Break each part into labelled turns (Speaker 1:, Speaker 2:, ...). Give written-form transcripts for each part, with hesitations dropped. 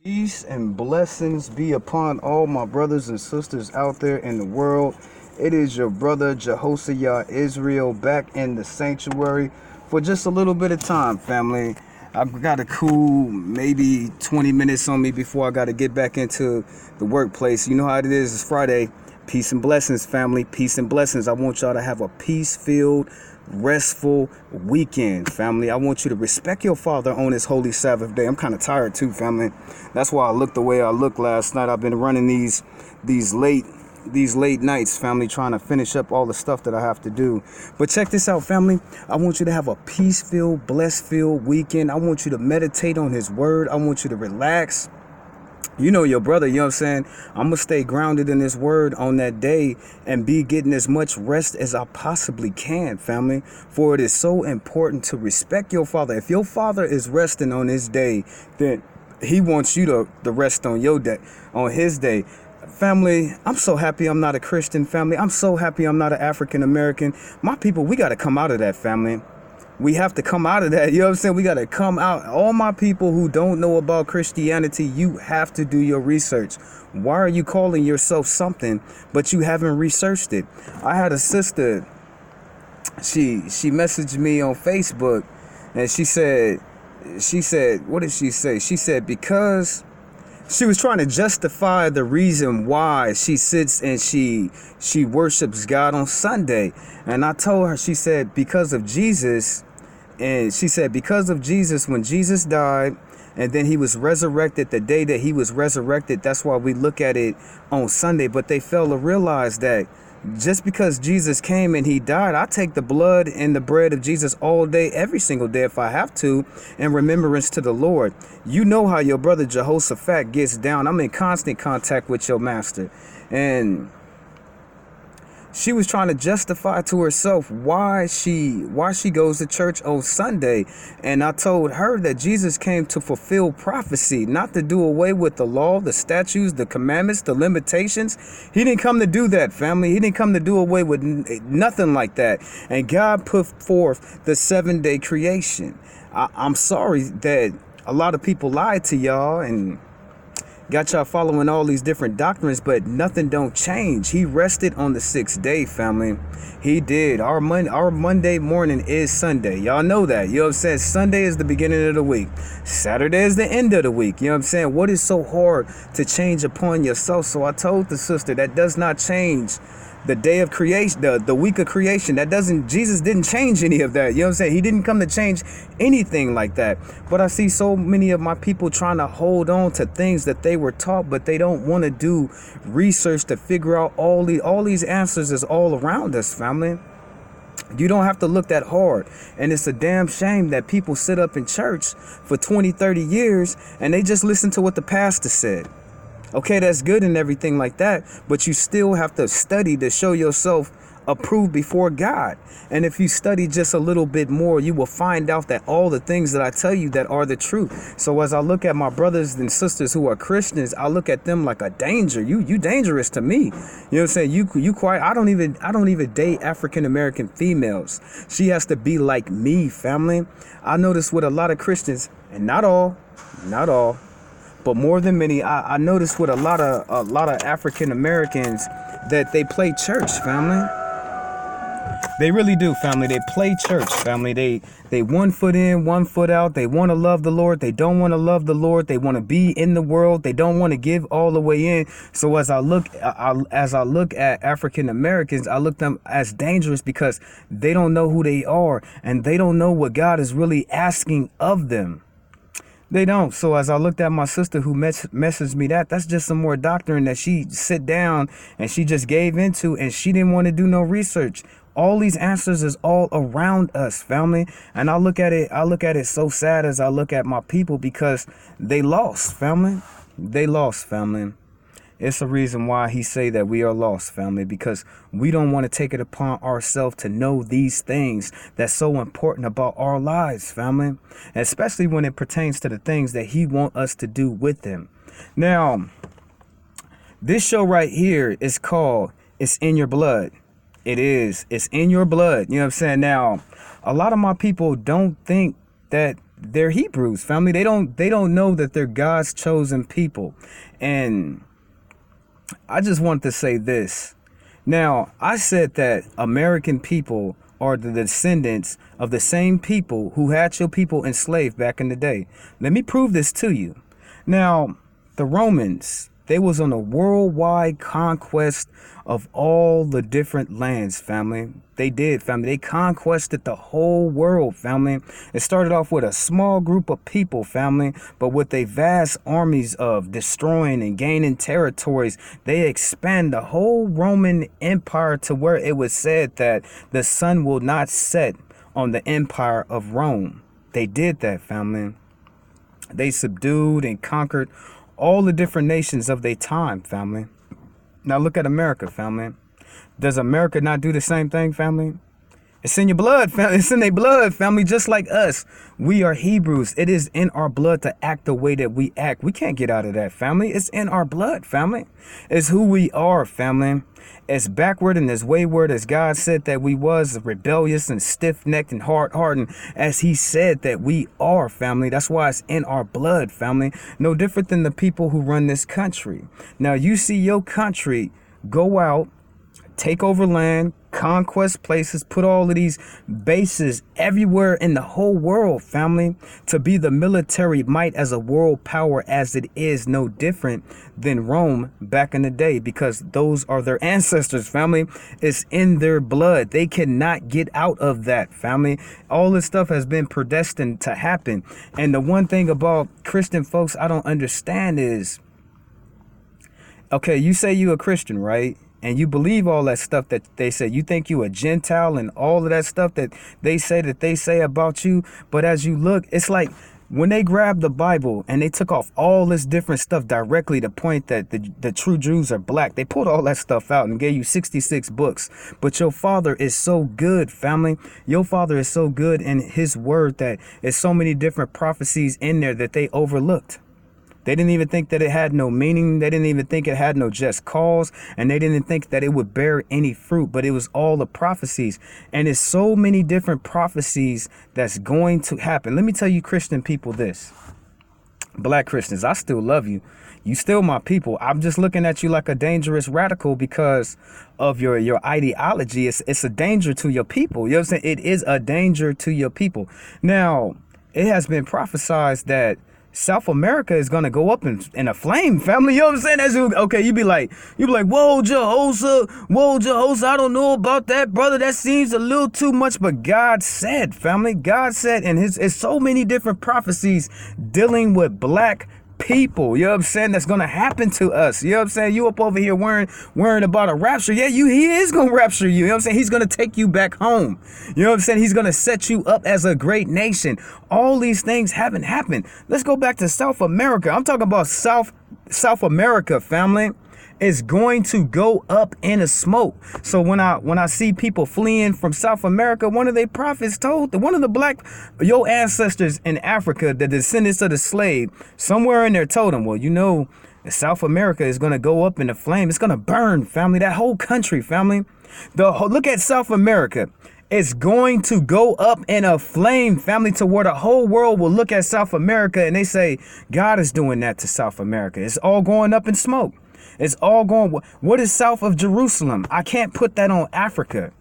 Speaker 1: Peace and blessings be upon all my brothers and sisters out there in the world. It is your brother Jehoshaphat Israel back in the sanctuary for just a little bit of time, family. I've got a cool maybe 20 minutes on me before I got to get back into the workplace. You know how it is. It's Friday. Peace and blessings, family. Peace and blessings. I want y'all to have a peace-filled, restful weekend, family. I want you to respect your father on his holy Sabbath day. I'm kind of tired too, family. That's why I looked the way I looked last night. I've been running these late nights, family, trying to finish up all the stuff that I have to do. But check this out, family. I want you to have a peace-filled, blessed-filled weekend. I want you to meditate on his word. I want you to relax. You know your brother, you know what I'm saying? I'm going to stay grounded in this word on that day and be getting as much rest as I possibly can, family. For it is so important to respect your father. If your father is resting on his day, then he wants you to rest on your day, on his day. Family, I'm so happy I'm not a Christian, family. I'm so happy I'm not an African American. My people, we got to come out of that, family. We have to come out of that. You know what I'm saying? We got to come out. All my people who don't know about Christianity, you have to do your research. Why are you calling yourself something, but you haven't researched it? I had a sister. She messaged me on Facebook and she said, what did she say? She said, because she was trying to justify the reason why she sits and she worships God on Sunday. And I told her, she said, because of Jesus. And she said, because of Jesus, when Jesus died and then he was resurrected, the day that he was resurrected, that's why we look at it on Sunday. But they fail to realize that just because Jesus came and he died, I take the blood and the bread of Jesus all day, every single day if I have to, in remembrance to the Lord. You know how your brother Jehoshaphat gets down. I'm in constant contact with your master. And she was trying to justify to herself why she goes to church on Sunday. And I told her that Jesus came to fulfill prophecy, not to do away with the law, the statutes, the commandments, the limitations. He didn't come to do that, family. He didn't come to do away with nothing like that. And God put forth the 7-day creation. I'm sorry that a lot of people lied to y'all and got y'all following all these different doctrines, but nothing don't change. He rested on the 6th day, family. He did. Our Monday morning is Sunday. Y'all know that. You know what I'm saying? Sunday is the beginning of the week. Saturday is the end of the week. You know what I'm saying? What is so hard to change upon yourself? So I told the sister that does not change the day of creation, the week of creation. Jesus didn't change any of that. You know what I'm saying? He didn't come to change anything like that. But I see so many of my people trying to hold on to things that they were taught, but they don't want to do research to figure out all these answers is all around us, family. You don't have to look that hard. And it's a damn shame that people sit up in church for 20, 30 years and they just listen to what the pastor said. Okay, that's good and everything like that, but you still have to study to show yourself approved before God. And if you study just a little bit more, you will find out that all the things that I tell you that are the truth. So as I look at my brothers and sisters who are Christians, I look at them like a danger. You dangerous to me. You know what I'm saying? You quite. I don't even date African American females. She has to be like me, family. I notice with a lot of Christians, and not all, but more than many, I noticed with a lot of African Americans that they play church, family. They really do, family. They play church, family. They 1 foot in, 1 foot out. They want to love the Lord. They don't want to love the Lord. They want to be in the world. They don't want to give all the way in. So as I look at African Americans, I look them as dangerous because they don't know who they are and they don't know what God is really asking of them. They don't. So as I looked at my sister who messaged me that's just some more doctrine that she sit down and she just gave into, and she didn't want to do no research. All these answers is all around us, family. And I look at it so sad as I look at my people because they lost, family. They lost, family. It's a reason why he say that we are lost, family, because we don't want to take it upon ourselves to know these things that's so important about our lives, family, especially when it pertains to the things that he want us to do with him. Now, this show right here is called It's in Your Blood. It is. It's in your blood. You know what I'm saying? Now, a lot of my people don't think that they're Hebrews, family. They don't know that they're God's chosen people. And I just want to say this. Now, I said that American people are the descendants of the same people who had your people enslaved back in the day. Let me prove this to you. Now, the Romans, they was on a worldwide conquest of all the different lands, family. They did, family. They conquested the whole world, family. It started off with a small group of people, family, but with a vast armies of destroying and gaining territories, they expand the whole Roman Empire to where it was said that the sun will not set on the empire of Rome. They did that, family. They subdued and conquered all the different nations of their time, family. Now look at America, family. Does America not do the same thing, family? It's in your blood, family. It's in their blood, family, just like us. We are Hebrews. It is in our blood to act the way that we act. We can't get out of that, family. It's in our blood, family. It's who we are, family. As backward and as wayward as God said that we was, rebellious and stiff-necked and hard-hardened as he said that we are, family. That's why it's in our blood, family. No different than the people who run this country. Now, you see your country go out, take over land, conquest places, put all of these bases everywhere in the whole world, family, to be the military might as a world power as it is, no different than Rome back in the day, because those are their ancestors, family. It's in their blood. They cannot get out of that, family. All this stuff has been predestined to happen. And the one thing about Christian folks I don't understand is, okay, you say you a Christian, right? And you believe all that stuff that they say. You think you a Gentile and all of that stuff that they say about you. But as you look, it's like when they grabbed the Bible and they took off all this different stuff directly to point that the true Jews are black. They pulled all that stuff out and gave you 66 books. But your father is so good, family. Your father is so good in his word that there's so many different prophecies in there that they overlooked. They didn't even think that it had no meaning. They didn't even think it had no just cause. And they didn't think that it would bear any fruit. But it was all the prophecies. And it's so many different prophecies that's going to happen. Let me tell you, Christian people, this. Black Christians, I still love you. You still my people. I'm just looking at you like a dangerous radical because of your ideology. It's a danger to your people. You know what I'm saying? It is a danger to your people. Now, it has been prophesied that South America is gonna go up in a flame, family. You know what I'm saying? That's okay. You be like, whoa, Jehoshaphat, I don't know about that, brother. That seems a little too much. But God said, family, God said, and it's so many different prophecies dealing with black people, you know what I'm saying, that's gonna happen to us. You know what I'm saying? You up over here worrying about a rapture. Yeah, he is gonna rapture you. You know what I'm saying? He's gonna take you back home. You know what I'm saying? He's gonna set you up as a great nation. All these things haven't happened. Let's go back to South America. I'm talking about South America, family. Is going to go up in a smoke. So when I see people fleeing from South America, one of their prophets told one of the black your ancestors in Africa, the descendants of the slave, somewhere in there told them, well, you know, South America is going to go up in the flame. It's going to burn, family. That whole country, family. Look at South America. It's going to go up in a flame, family, to where the whole world will look at South America and they say, God is doing that to South America. It's all going up in smoke. It's all going. What is south of Jerusalem? I can't put that on Africa.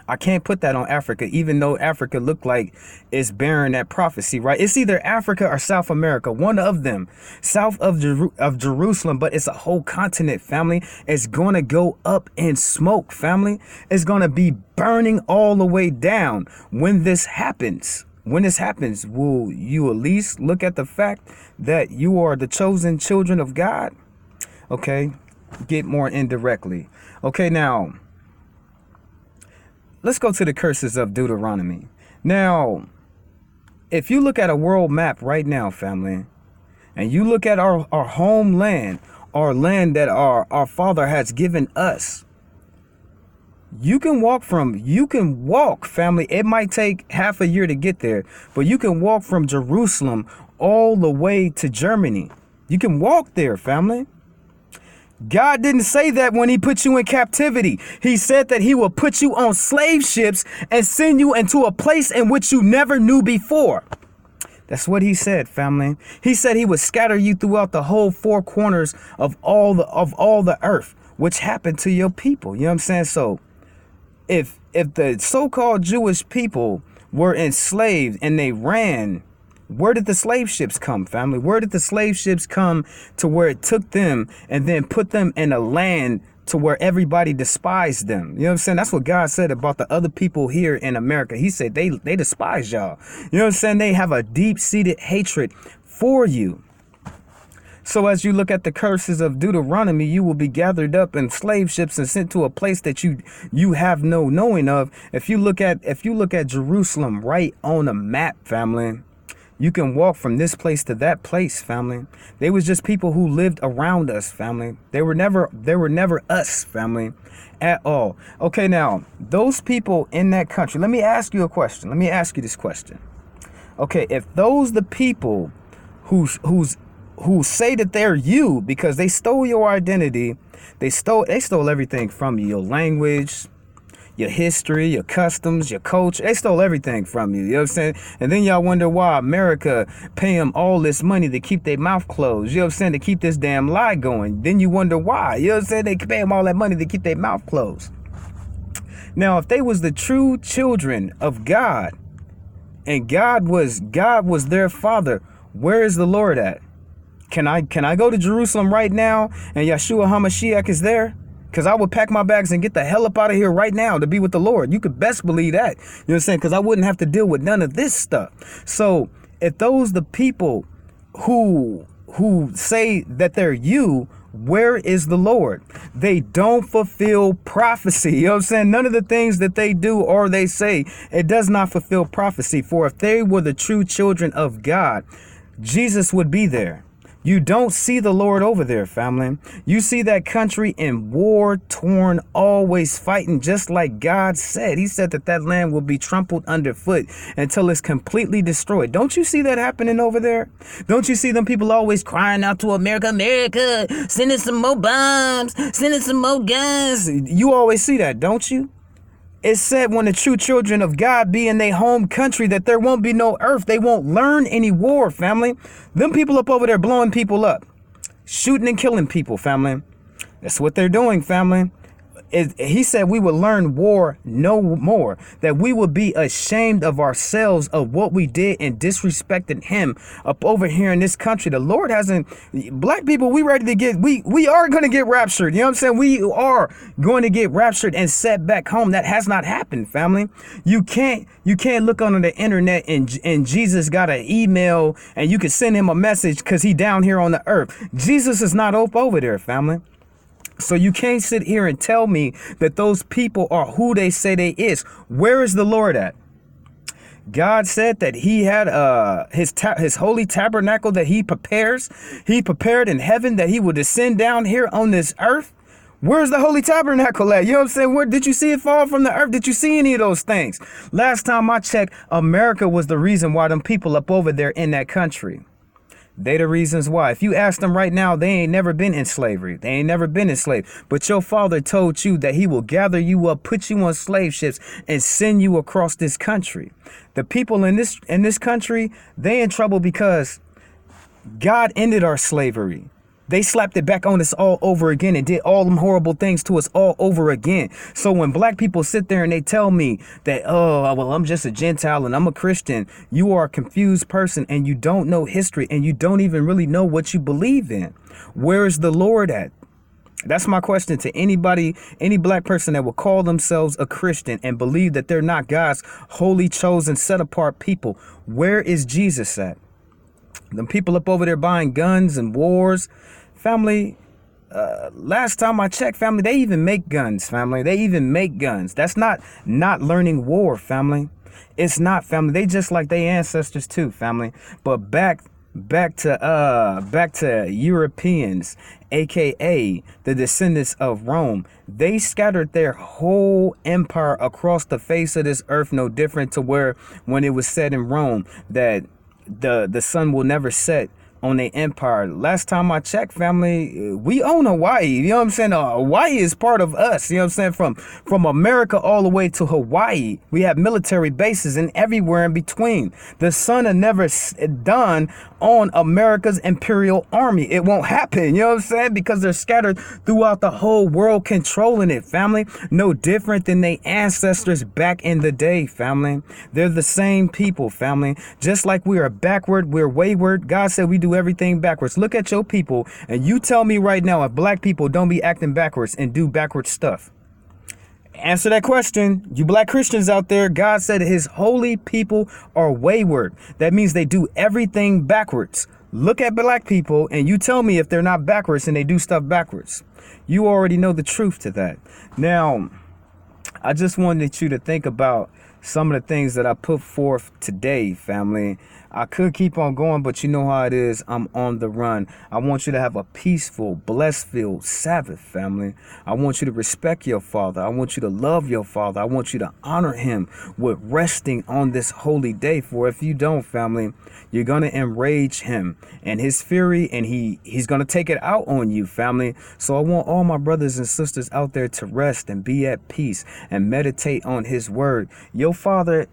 Speaker 1: I can't put that on Africa, even though Africa looked like it's bearing that prophecy, right? It's either Africa or South America, one of them, south of Jerusalem, but it's a whole continent, family. It's going to go up in smoke, family. It's going to be burning all the way down when this happens. When this happens, will you at least look at the fact that you are the chosen children of God? Okay, get more indirectly. Okay, now, let's go to the curses of Deuteronomy. Now, if you look at a world map right now, family, and you look at our homeland, our land that our Father has given us, you can walk, family. It might take half a year to get there, but you can walk from Jerusalem all the way to Germany. You can walk there, family. God didn't say that when he put you in captivity. He said that he will put you on slave ships and send you into a place in which you never knew before. That's what he said, family. He said he would scatter you throughout the whole four corners of all the earth, which happened to your people. You know what I'm saying? So if the so-called Jewish people were enslaved and they ran, where did the slave ships come, family? Where did the slave ships come to where it took them and then put them in a land to where everybody despised them? You know what I'm saying? That's what God said about the other people here in America. He said they despise y'all. You know what I'm saying? They have a deep-seated hatred for you. So as you look at the curses of Deuteronomy, you will be gathered up in slave ships and sent to a place that you have no knowing of. If you look at Jerusalem right on a map, family, you can walk from this place to that place, family. They was just people who lived around us, family. They were never us, family, at all. Okay, now, those people in that country, let me ask you a question. Let me ask you this question. Okay, if those the people who say that they're you because they stole your identity, they stole everything from you, your language, your history, your customs, your culture. They stole everything from you. You know what I'm saying? And then y'all wonder why America pay them all this money to keep their mouth closed. You know what I'm saying? To keep this damn lie going. Then you wonder why. You know what I'm saying? They pay them all that money to keep their mouth closed. Now, if they was the true children of God and God was their father, where is the Lord at? Can I go to Jerusalem right now and Yeshua HaMashiach is there? Because I would pack my bags and get the hell up out of here right now to be with the Lord. You could best believe that. You know what I'm saying? Because I wouldn't have to deal with none of this stuff. So if those the people who say that they're you, where is the Lord? They don't fulfill prophecy. You know what I'm saying? None of the things that they do or they say, it does not fulfill prophecy. For if they were the true children of God, Jesus would be there. You don't see the Lord over there, family. You see that country in war, torn, always fighting, just like God said. He said that land will be trampled underfoot until it's completely destroyed. Don't you see that happening over there? Don't you see them people always crying out to America, America, send us some more bombs, send us some more guns? You always see that, don't you? It said when the true children of God be in their home country that there won't be no earth. They won't learn any war, family. Them people up over there blowing people up, shooting and killing people, family. That's what they're doing, family. He said we would learn war no more, that we would be ashamed of ourselves of what we did and disrespected him up over here in this country. The Lord hasn't, black people, we ready to get, we are going to get raptured. You know what I'm saying? We are going to get raptured and set back home. That has not happened, family. You can't look on the internet and Jesus got an email and you can send him a message because he down here on the earth. Jesus is not up over there, family. So you can't sit here and tell me that those people are who they say they is. Where is the Lord at? God said that he had his holy tabernacle that he prepared in heaven, that he would descend down here on this earth. Where's the holy tabernacle at? You know what I'm saying? Where did you see it fall from the earth? Did you see any of those things? Last time I checked, America was the reason why them people up over there in that country. They the reasons why. If you ask them right now, they ain't never been in slavery. They ain't never been enslaved. But your father told you that he will gather you up, put you on slave ships, and send you across this country. The people in this country, they in trouble because God ended our slavery. They slapped it back on us all over again and did all them horrible things to us all over again. So when black people sit there and they tell me that, oh, well, I'm just a Gentile and I'm a Christian, you are a confused person and you don't know history and you don't even really know what you believe in. Where is the Lord at? That's my question to anybody, any black person that will call themselves a Christian and believe that they're not God's holy, chosen, set apart people. Where is Jesus at? Them people up over there buying guns and wars. Family, last time I checked, family, they even make guns, family. They even make guns. That's not learning war, family. It's not, family. They just like their ancestors too, family. But back to Europeans, aka the descendants of Rome. They scattered their whole empire across the face of this earth, no different to where when it was said in Rome that the sun will never set on their empire. Last time I checked, family, we own Hawaii. You know what I'm saying? Hawaii is part of us. You know what I'm saying? From America all the way to Hawaii, we have military bases and everywhere in between. The sun had never done on America's imperial army. It won't happen. You know what I'm saying? Because they're scattered throughout the whole world, controlling it, family. No different than their ancestors back in the day, family. They're the same people, family. Just like we are backward, we're wayward. God said we do everything backwards. Look at your people and you tell me right now if black people don't be acting backwards and do backwards stuff. Answer that question. You black Christians out there, God said his holy people are wayward. That means they do everything backwards. Look at black people and you tell me if they're not backwards and they do stuff backwards. You already know the truth to that. Now, I just wanted you to think about some of the things that I put forth today, family. I could keep on going, but you know how it is. I'm on the run. I want you to have a peaceful, blessed-filled Sabbath, family. I want you to respect your father. I want you to love your father. I want you to honor him with resting on this holy day. For if you don't, family, you're going to enrage him and his fury, and he's going to take it out on you, family. So I want all my brothers and sisters out there to rest and be at peace and meditate on his word. Your father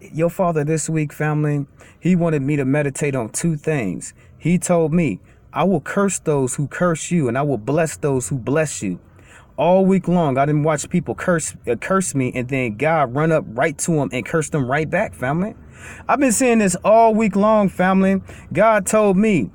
Speaker 1: this week, family, he wanted me to meditate on two things. He told me, I will curse those who curse you, and I will bless those who bless you. All week long, I didn't watch people curse me, and then God run up right to them and curse them right back, family. I've been saying this all week long, family. God told me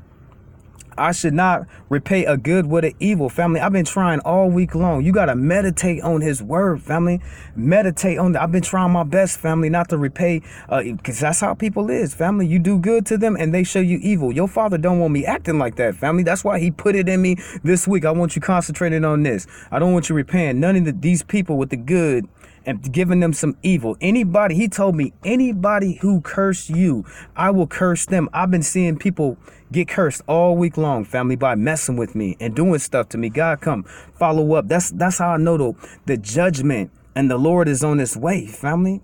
Speaker 1: I should not repay a good with an evil, family. I've been trying all week long. You got to meditate on his word, family. Meditate on that. I've been trying my best, family, not to repay, because that's how people is, family. You do good to them and they show you evil. Your father don't want me acting like that, family. That's why he put it in me this week. I want you concentrating on this. I don't want you repaying none of these people with the good and giving them some evil. Anybody, he told me, anybody who cursed you, I will curse them. I've been seeing people get cursed all week long, family, by messing with me and doing stuff to me. God, come follow up. That's how I know the judgment and the Lord is on his way, family.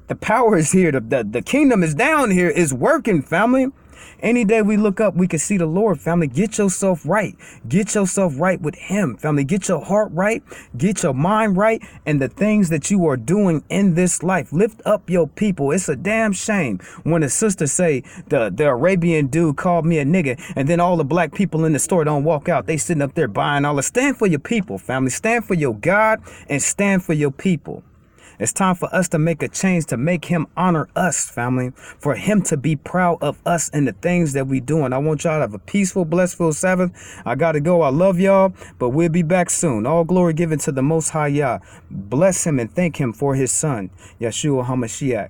Speaker 1: The power is here. The kingdom is down here, is working, family. Any day we look up, we can see the Lord, family. Get yourself right. Get yourself right with him, family. Get your heart right. Get your mind right. And the things that you are doing in this life, lift up your people. It's a damn shame when a sister say the Arabian dude called me a nigga, and then all the black people in the store don't walk out. They sitting up there buying all the. Stand for your people, family. Stand for your God and stand for your people. It's time for us to make a change, to make him honor us, family, for him to be proud of us and the things that we do. And I want y'all to have a peaceful, blessed Sabbath. I got to go. I love y'all, but we'll be back soon. All glory given to the Most High Yah. Bless him and thank him for his son, Yeshua HaMashiach.